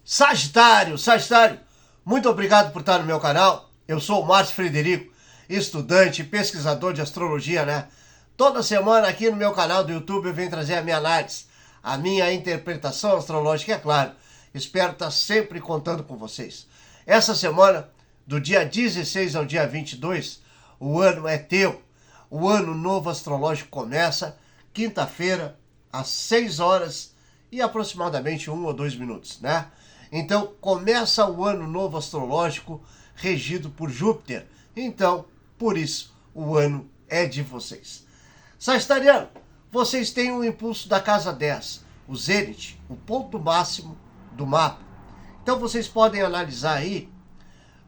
Sagitário, Sagitário, muito obrigado por estar no meu canal. Eu sou o Márcio Frederico, estudante e pesquisador de astrologia, né? Toda semana aqui no meu canal do YouTube eu venho trazer a minha análise, a minha interpretação astrológica, é claro. Espero estar sempre contando com vocês. Essa semana, do dia 16 ao dia 22, o ano é teu. O ano novo astrológico começa quinta-feira, às 6 horas e aproximadamente 1 ou 2 minutos, né? Então, começa o ano novo astrológico regido por Júpiter. Então, por isso, o ano é de vocês. Sagitariano, vocês têm o impulso da casa 10, o zênite, o ponto máximo do mapa. Então, vocês podem analisar aí,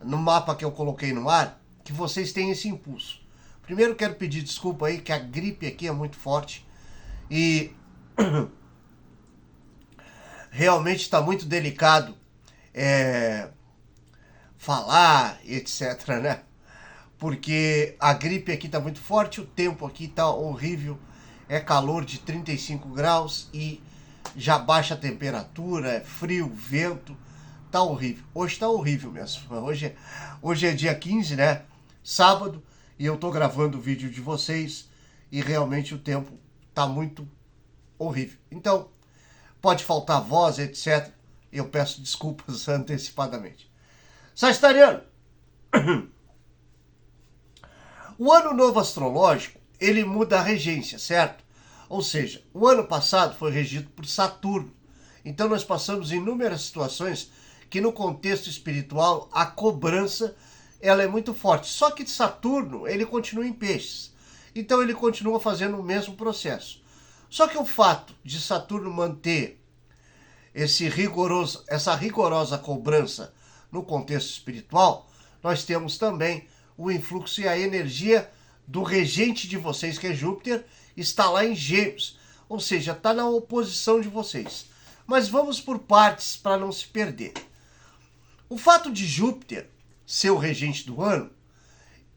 no mapa que eu coloquei no ar, que vocês têm esse impulso. Primeiro, quero pedir desculpa aí, que a gripe aqui é muito forte e realmente está muito delicado falar, etc, né? Porque a gripe aqui está muito forte, o tempo aqui está horrível, é calor de 35 graus e já baixa a temperatura, é frio, vento, tá horrível. Hoje tá horrível mesmo. Hoje é dia 15, né? Sábado, e eu tô gravando o vídeo de vocês e realmente o tempo tá muito horrível. Então, pode faltar voz, etc. Eu peço desculpas antecipadamente. Sagitariano, o ano novo astrológico, ele muda a regência, certo? Ou seja, o ano passado foi regido por Saturno. Então nós passamos inúmeras situações que no contexto espiritual a cobrança ela é muito forte. Só que Saturno, ele continua em peixes. Então ele continua fazendo o mesmo processo. Só que o fato de Saturno manter essa rigorosa cobrança no contexto espiritual, nós temos também o influxo e a energia do regente de vocês, que é Júpiter, está lá em Gêmeos, ou seja, está na oposição de vocês. Mas vamos por partes para não se perder. O fato de Júpiter ser o regente do ano,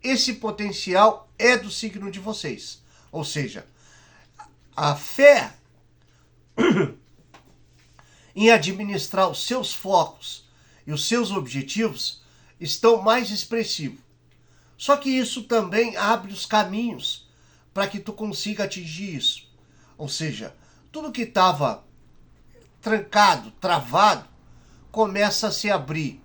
esse potencial é do signo de vocês. Ou seja, a fé em administrar os seus focos e os seus objetivos estão mais expressivos. Só que isso também abre os caminhos para que tu consiga atingir isso. Ou seja, tudo que estava trancado, travado, começa a se abrir.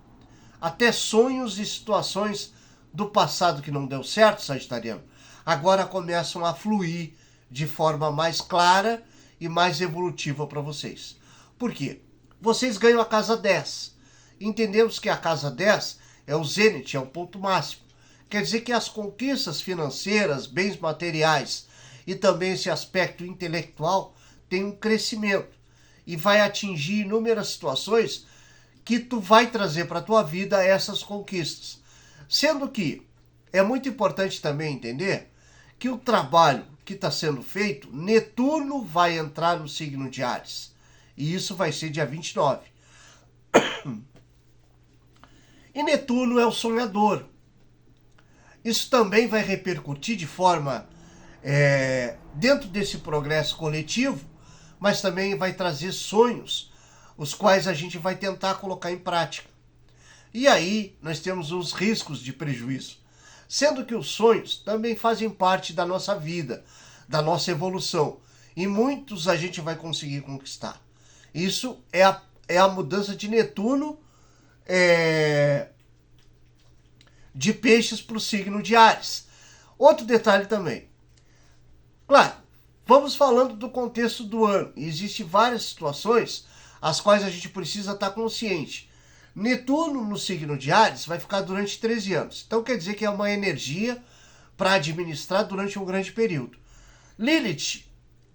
Até sonhos e situações do passado que não deu certo, Sagitariano, agora começam a fluir de forma mais clara e mais evolutiva para vocês. Por quê? Vocês ganham a casa 10. Entendemos que a casa 10 é o zênite, é o ponto máximo. Quer dizer que as conquistas financeiras, bens materiais e também esse aspecto intelectual tem um crescimento e vai atingir inúmeras situações que tu vai trazer para a tua vida essas conquistas. Sendo que é muito importante também entender que o trabalho que está sendo feito, Netuno vai entrar no signo de Áries. E isso vai ser dia 29. E Netuno é o sonhador. Isso também vai repercutir de forma dentro desse progresso coletivo, mas também vai trazer sonhos, os quais a gente vai tentar colocar em prática. E aí nós temos os riscos de prejuízo, sendo que os sonhos também fazem parte da nossa vida, da nossa evolução, e muitos a gente vai conseguir conquistar. Isso é a mudança de Netuno de peixes para o signo de Áries. Outro detalhe também. Claro, vamos falando do contexto do ano. Existem várias situações as quais a gente precisa estar consciente. Netuno no signo de Áries vai ficar durante 13 anos. Então quer dizer que é uma energia para administrar durante um grande período. Lilith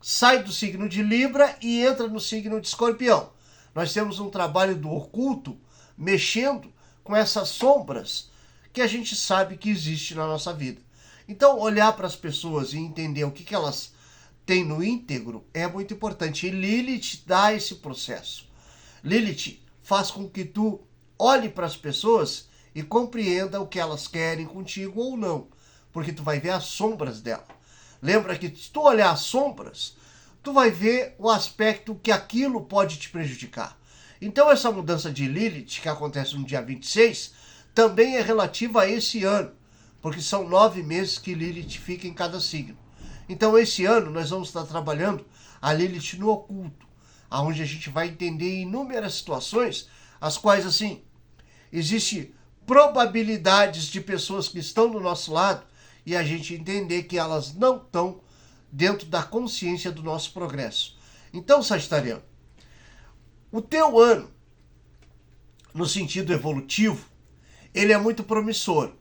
sai do signo de Libra e entra no signo de Escorpião. Nós temos um trabalho do oculto mexendo com essas sombras que a gente sabe que existe na nossa vida. Então, olhar para as pessoas e entender o que elas têm no íntegro é muito importante. E Lilith dá esse processo. Lilith faz com que tu olhe para as pessoas e compreenda o que elas querem contigo ou não. Porque tu vai ver as sombras dela. Lembra que se tu olhar as sombras, tu vai ver o aspecto que aquilo pode te prejudicar. Então essa mudança de Lilith, que acontece no dia 26, também é relativa a esse ano, porque são 9 meses que Lilith fica em cada signo. Então esse ano nós vamos estar trabalhando a Lilith no oculto, onde a gente vai entender inúmeras situações, as quais, assim, existe probabilidades de pessoas que estão do nosso lado e a gente entender que elas não estão dentro da consciência do nosso progresso. Então, Sagitariano, o teu ano, no sentido evolutivo, ele é muito promissor.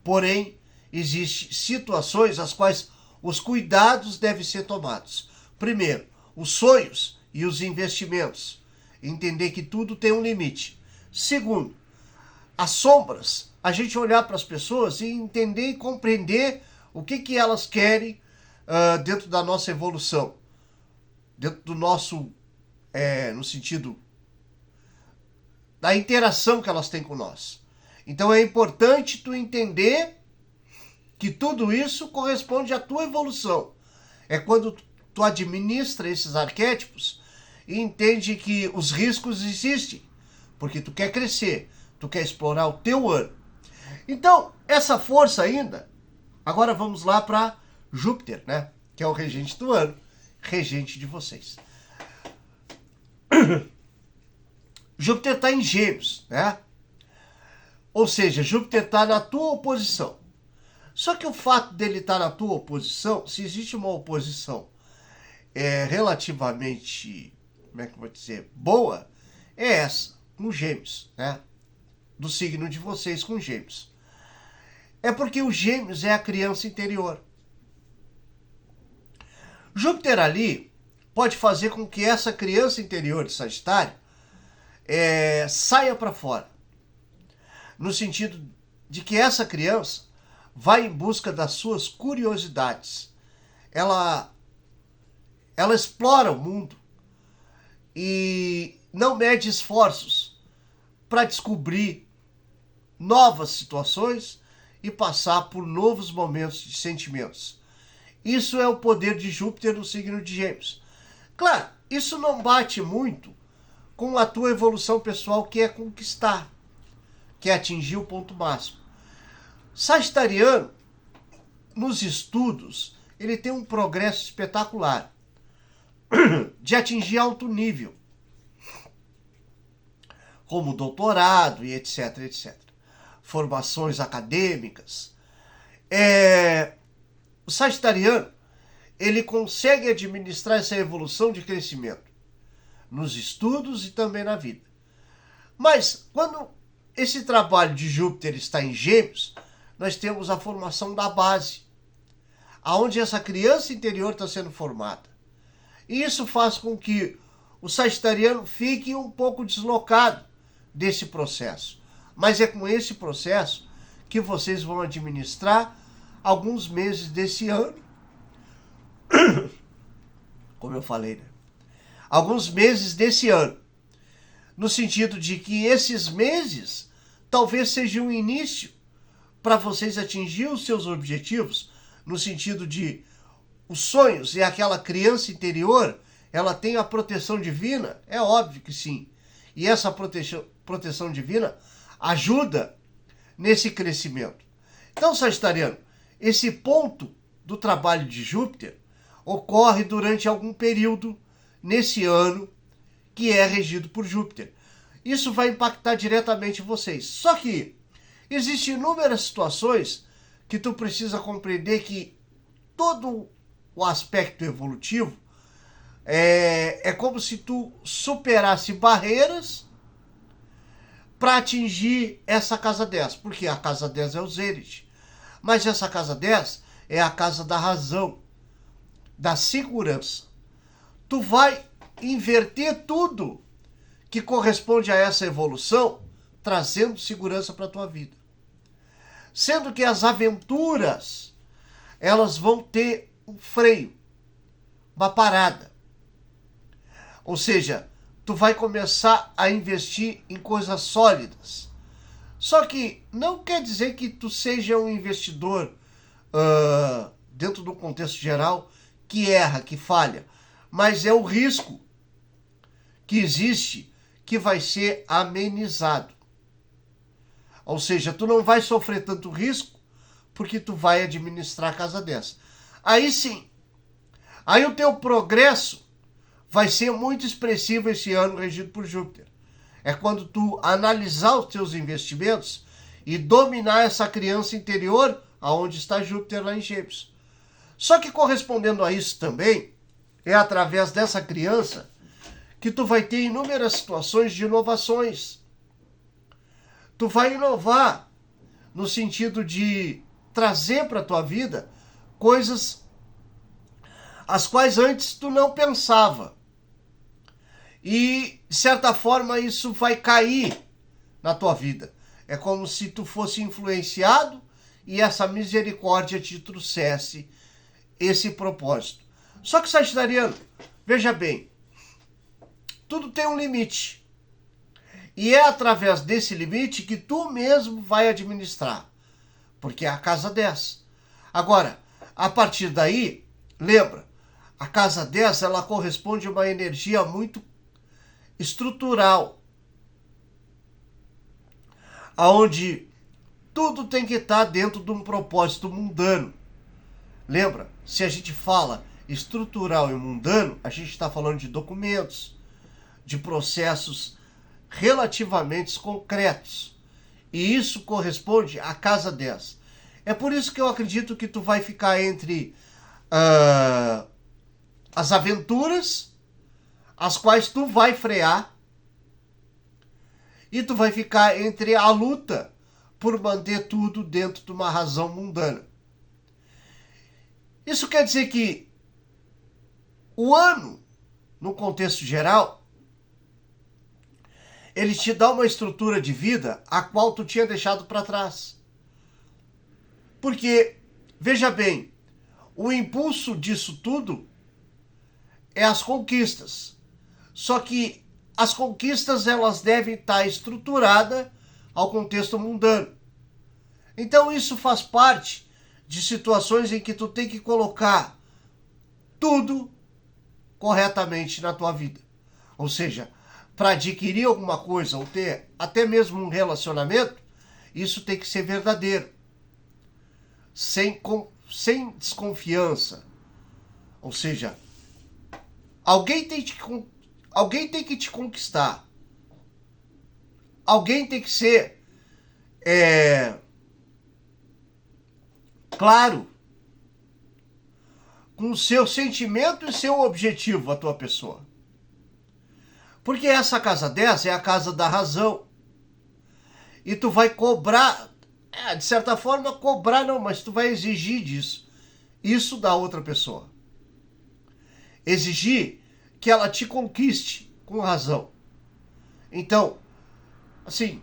Porém, existem situações as quais os cuidados devem ser tomados. Primeiro, os sonhos e os investimentos. Entender que tudo tem um limite. Segundo, as sombras. A gente olhar para as pessoas e entender e compreender o que elas querem dentro da nossa evolução. Dentro do nosso, no sentido da interação que elas têm com nós. Então é importante tu entender que tudo isso corresponde à tua evolução. É quando tu administra esses arquétipos e entende que os riscos existem, porque tu quer crescer, tu quer explorar o teu ano. Então, essa força ainda, agora vamos lá para Júpiter, né? Que é o regente do ano, regente de vocês. Júpiter está em Gêmeos, né? Ou seja, Júpiter está na tua oposição. Só que o fato dele estar na tua oposição, se existe uma oposição relativamente, como é que eu vou dizer, boa, é essa, com Gêmeos, né? Do signo de vocês com Gêmeos. É porque o Gêmeos é a criança interior. Júpiter ali pode fazer com que essa criança interior de Sagitário saia para fora. No sentido de que essa criança vai em busca das suas curiosidades. Ela explora o mundo e não mede esforços para descobrir novas situações e passar por novos momentos de sentimentos. Isso é o poder de Júpiter no signo de Gêmeos. Claro, isso não bate muito com a tua evolução pessoal, que é conquistar, que é atingir o ponto máximo. Sagitariano, nos estudos, ele tem um progresso espetacular de atingir alto nível, como doutorado e etc, etc. Formações acadêmicas. O sagitariano, ele consegue administrar essa evolução de crescimento nos estudos e também na vida. Mas, quando esse trabalho de Júpiter está em Gêmeos, nós temos a formação da base, aonde essa criança interior está sendo formada. E isso faz com que o sagitariano fique um pouco deslocado desse processo. Mas é com esse processo que vocês vão administrar alguns meses desse ano. Como eu falei, né? Alguns meses desse ano. No sentido de que esses meses talvez sejam um início para vocês atingir os seus objetivos, no sentido de os sonhos e aquela criança interior, ela tem a proteção divina? É óbvio que sim. E essa proteção divina ajuda nesse crescimento. Então, sagitariano, esse ponto do trabalho de Júpiter ocorre durante algum período nesse ano que é regido por Júpiter. Isso vai impactar diretamente vocês. Só que existem inúmeras situações que tu precisa compreender que todo o aspecto evolutivo é como se tu superasse barreiras para atingir essa casa 10. Porque a casa 10 é o Zênite. Mas essa casa 10 é a casa da razão, da segurança. Tu vai inverter tudo que corresponde a essa evolução, trazendo segurança para a tua vida. Sendo que as aventuras, elas vão ter um freio, uma parada. Ou seja, tu vai começar a investir em coisas sólidas. Só que não quer dizer que tu seja um investidor, dentro do contexto geral, que erra, que falha. Mas é o risco que existe, que vai ser amenizado. Ou seja, tu não vai sofrer tanto risco porque tu vai administrar a casa dessa. Aí sim, aí o teu progresso vai ser muito expressivo esse ano regido por Júpiter. É quando tu analisar os teus investimentos e dominar essa criança interior aonde está Júpiter lá em Gêmeos. Só que correspondendo a isso também, é através dessa criança que tu vai ter inúmeras situações de inovações. Tu vai inovar no sentido de trazer para a tua vida coisas as quais antes tu não pensava. E, de certa forma, isso vai cair na tua vida. É como se tu fosse influenciado e essa misericórdia te trouxesse esse propósito. Só que, Sagitariano, veja bem, tudo tem um limite. E é através desse limite que tu mesmo vai administrar. Porque é a casa 10. Agora, a partir daí, lembra, a casa 10 ela corresponde a uma energia muito estrutural, aonde tudo tem que estar dentro de um propósito mundano. Lembra, se a gente fala estrutural e mundano, a gente está falando de documentos, de processos relativamente concretos. E isso corresponde à casa 10. É por isso que eu acredito que tu vai ficar entre as aventuras, as quais tu vai frear, e tu vai ficar entre a luta por manter tudo dentro de uma razão mundana. Isso quer dizer que o ano, no contexto geral, ele te dá uma estrutura de vida a qual tu tinha deixado para trás. Porque, veja bem, o impulso disso tudo é as conquistas. Só que as conquistas elas devem estar estruturadas ao contexto mundano. Então isso faz parte de situações em que tu tem que colocar tudo corretamente na tua vida. Ou seja, para adquirir alguma coisa ou ter até mesmo um relacionamento, isso tem que ser verdadeiro. Sem desconfiança. Ou seja, alguém tem que te conquistar. Alguém tem que ser claro com o seu sentimento e seu objetivo, a tua pessoa. Porque essa casa 10 é a casa da razão. E tu vai cobrar, de certa forma, cobrar não, mas tu vai exigir disso. Isso da outra pessoa. Exigir que ela te conquiste com razão. Então, assim,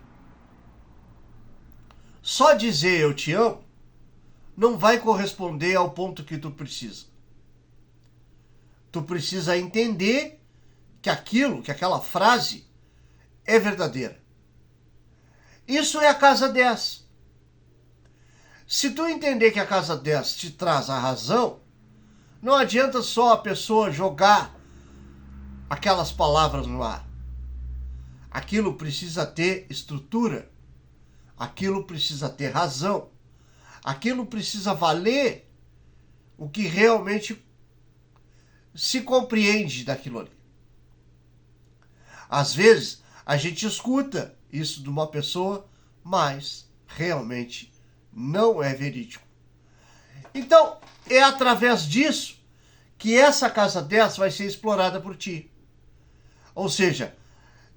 só dizer eu te amo não vai corresponder ao ponto que tu precisa. Tu precisa entender que aquela frase é verdadeira. Isso é a casa 10. Se tu entender que a casa 10 te traz a razão, não adianta só a pessoa jogar aquelas palavras no ar. Aquilo precisa ter estrutura. Aquilo precisa ter razão. Aquilo precisa valer o que realmente se compreende daquilo ali. Às vezes, a gente escuta isso de uma pessoa, mas realmente não é verídico. Então, é através disso que essa casa 10 vai ser explorada por ti. Ou seja,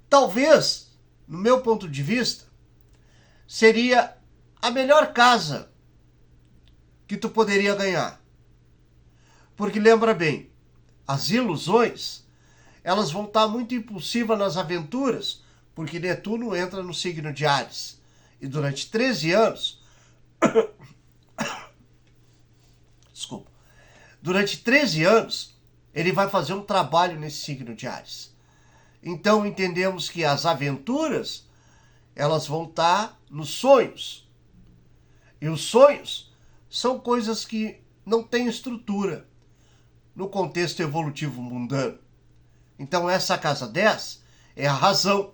talvez, no meu ponto de vista, seria a melhor casa que tu poderia ganhar. Porque lembra bem, as ilusões, elas vão estar muito impulsivas nas aventuras, porque Netuno entra no signo de Áries. E durante 13 anos... Desculpa. Durante 13 anos, ele vai fazer um trabalho nesse signo de Áries. Então, entendemos que as aventuras, elas vão estar nos sonhos. E os sonhos são coisas que não têm estrutura no contexto evolutivo mundano. Então, essa casa 10 é a razão.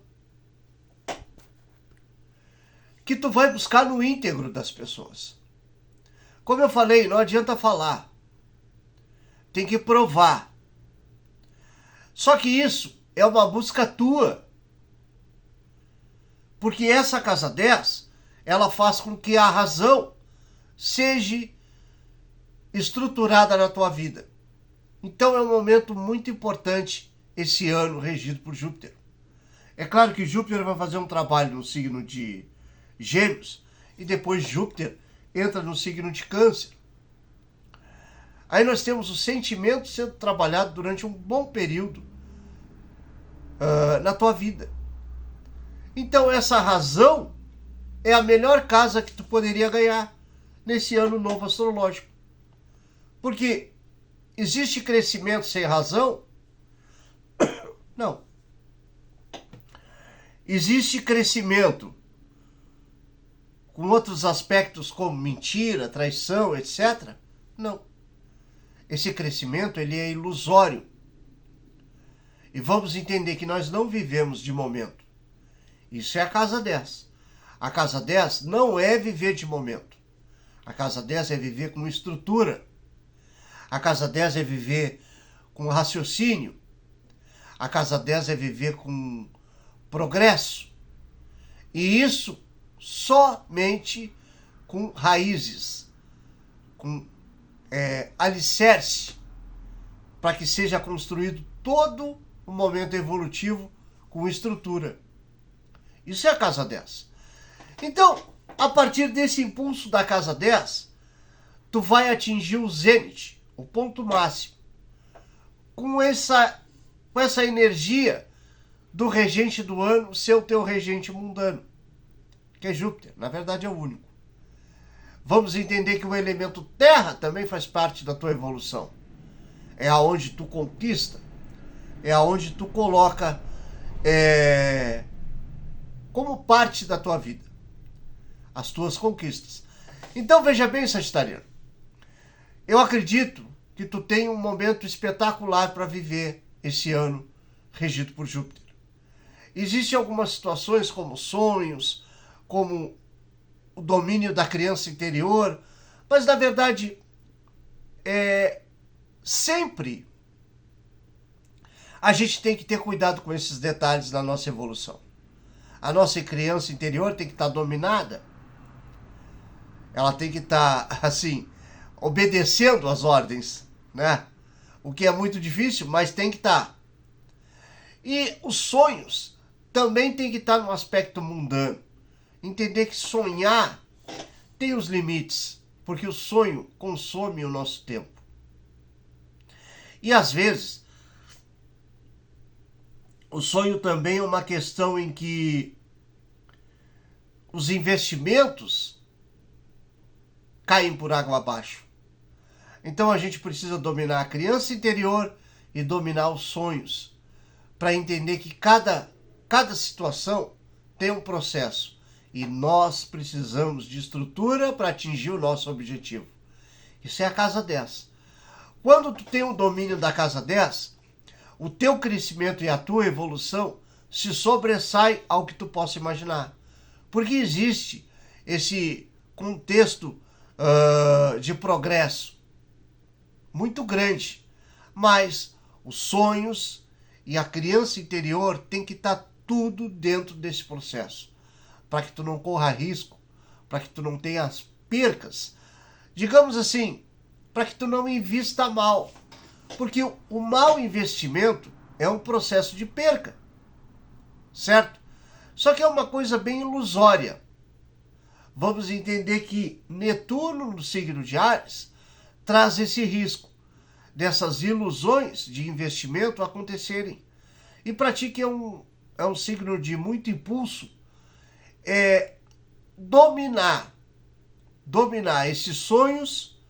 que tu vai buscar no íntegro das pessoas. Como eu falei, não adianta falar. Tem que provar. Só que isso é uma busca tua. Porque essa casa 10, ela faz com que a razão seja estruturada na tua vida. Então é um momento muito importante esse ano regido por Júpiter. É claro que Júpiter vai fazer um trabalho no signo de Gêmeos e depois Júpiter entra no signo de Câncer. Aí nós temos o sentimento sendo trabalhado durante um bom período na tua vida. Então essa razão é a melhor casa que tu poderia ganhar nesse ano novo astrológico. Porque existe crescimento sem razão? Não. Existe crescimento com outros aspectos como mentira, traição, etc? Não. Esse crescimento ele é ilusório. E vamos entender que nós não vivemos de momento. Isso é a casa 10. A casa 10 não é viver de momento. A casa 10 é viver com estrutura. A casa 10 é viver com raciocínio. A casa 10 é viver com progresso. E isso somente com raízes, com alicerce, para que seja construído todo o momento evolutivo com estrutura. Isso é a casa 10. Então, a partir desse impulso da casa 10, tu vai atingir o zênite, o ponto máximo, com essa energia do regente do ano ser o teu regente mundano, que é Júpiter. Na verdade é o único. Vamos entender que o elemento terra também faz parte da tua evolução. É aonde tu conquista, é aonde tu coloca como parte da tua vida as tuas conquistas. Então veja bem, Sagitariano, eu acredito que tu tem um momento espetacular para viver esse ano regido por Júpiter. Existem algumas situações como sonhos, como o domínio da criança interior, mas na verdade sempre a gente tem que ter cuidado com esses detalhes na nossa evolução. A nossa criança interior tem que estar dominada. Ela tem que estar, assim, obedecendo às ordens, né? O que é muito difícil, mas tem que estar. E os sonhos também tem que estar no aspecto mundano. Entender que sonhar tem os limites, porque o sonho consome o nosso tempo. E às vezes, o sonho também é uma questão em que os investimentos caem por água abaixo. Então a gente precisa dominar a criança interior e dominar os sonhos, para entender que cada situação tem um processo. E nós precisamos de estrutura para atingir o nosso objetivo. Isso é a casa 10. Quando tu tem o domínio da casa 10, o teu crescimento e a tua evolução se sobressai ao que tu possa imaginar. Porque existe esse contexto de progresso muito grande. Mas os sonhos e a criança interior tem que estar tudo dentro desse processo, para que tu não corra risco, para que tu não tenha as percas, digamos assim, para que tu não invista mal, porque o mau investimento é um processo de perca, certo? Só que é uma coisa bem ilusória. Vamos entender que Netuno, no signo de Áries, traz esse risco dessas ilusões de investimento acontecerem. E para ti, que é um signo de muito impulso, dominar esses sonhos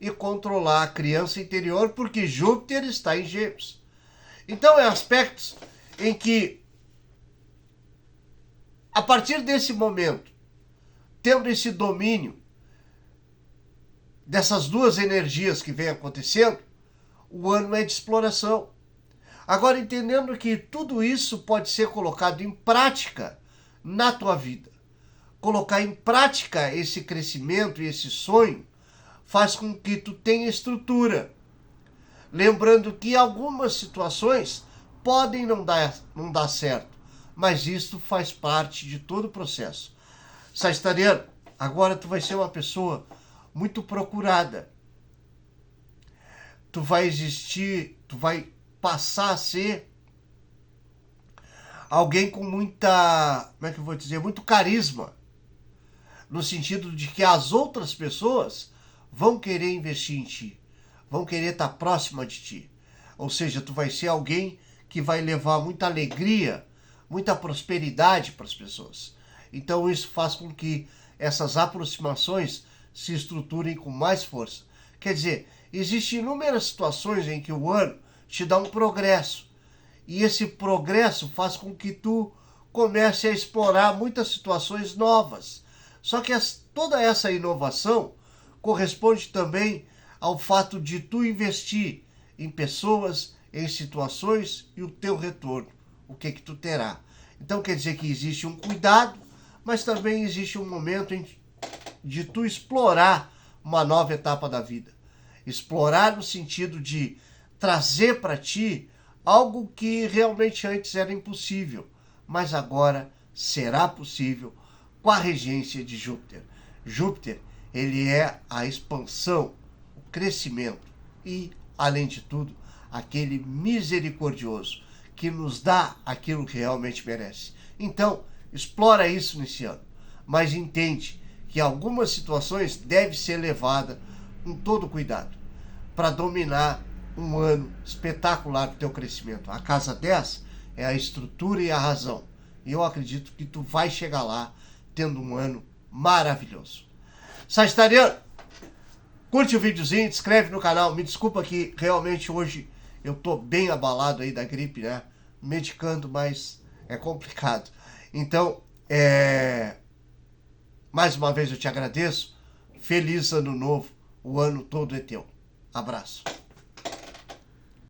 e controlar a criança interior, porque Júpiter está em Gêmeos. Então é aspectos em que, a partir desse momento, tendo esse domínio dessas duas energias que vem acontecendo, o ano é de exploração. Agora, entendendo que tudo isso pode ser colocado em prática na tua vida. colocar em prática esse crescimento e esse sonho faz com que tu tenha estrutura. Lembrando que algumas situações podem não dar certo, mas isso faz parte de todo o processo. Sagitariano, agora tu vai ser uma pessoa muito procurada. Tu vai existir, tu vai passar a ser alguém com muita, como é que eu vou dizer, muito carisma, no sentido de que as outras pessoas vão querer investir em ti, vão querer estar próxima de ti. Ou seja, tu vai ser alguém que vai levar muita alegria, muita prosperidade para as pessoas. Então isso faz com que essas aproximações se estruturem com mais força. Quer dizer, existem inúmeras situações em que o ano te dá um progresso. E esse progresso faz com que tu comece a explorar muitas situações novas. Só que toda essa inovação corresponde também ao fato de tu investir em pessoas, em situações e o teu retorno, o que tu terá. Então quer dizer que existe um cuidado, mas também existe um momento de tu explorar uma nova etapa da vida. Explorar no sentido de trazer para ti algo que realmente antes era impossível, mas agora será possível com a regência de Júpiter. Júpiter, ele é a expansão, o crescimento e, além de tudo, aquele misericordioso que nos dá aquilo que realmente merece. Então, explora isso nesse ano, mas entende que algumas situações devem ser levadas com todo cuidado para dominar um ano espetacular do teu crescimento. A casa 10 é a estrutura e a razão. E eu acredito que tu vai chegar lá tendo um ano maravilhoso. Sagitariano, curte o videozinho, te inscreve no canal. Me desculpa que realmente hoje eu tô bem abalado aí da gripe, né? Medicando, mas é complicado. Então, mais uma vez eu te agradeço. Feliz ano novo. O ano todo é teu. Abraço.